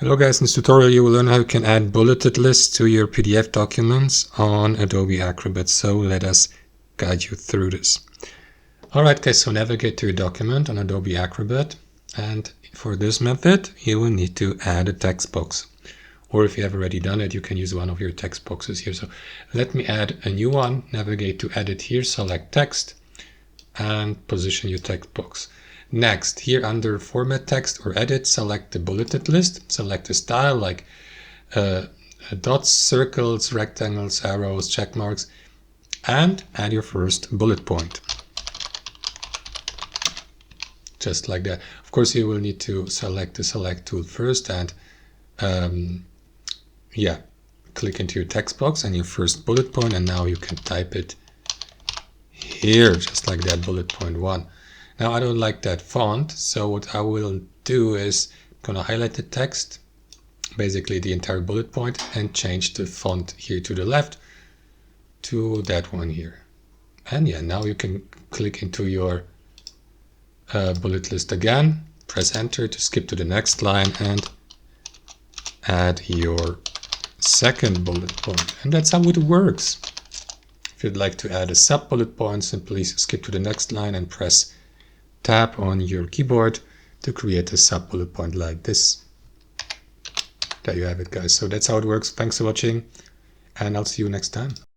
Hello guys, in this tutorial you will learn how you can add bulleted lists to your PDF documents on Adobe Acrobat. So let us guide you through this. Alright guys, so navigate to your document on Adobe Acrobat, and for this method you will need to add a text box. Or if you have already done it, you can use one of your text boxes here. So let me add a new one. Navigate to edit here, select text and position your text box. Next, here under format text or edit, select the bulleted list. Select a style like dots, circles, rectangles, arrows, check marks, and add your first bullet point. Just like that. Of course, you will need to select the select tool first and click into your text box and your first bullet point, and now you can type it here, just like that, bullet point 1. Now I don't like that font, so what I will do is I'm gonna highlight the text, basically the entire bullet point, and change the font here to the left to that one here. And yeah, now you can click into your bullet list again, press enter to skip to the next line and add your second bullet point. And that's how it works. If you'd like to add a sub bullet point, simply skip to the next line and press Tab on your keyboard to create a sub bullet point like this. There you have it, guys. So that's how it works. Thanks for watching, and I'll see you next time.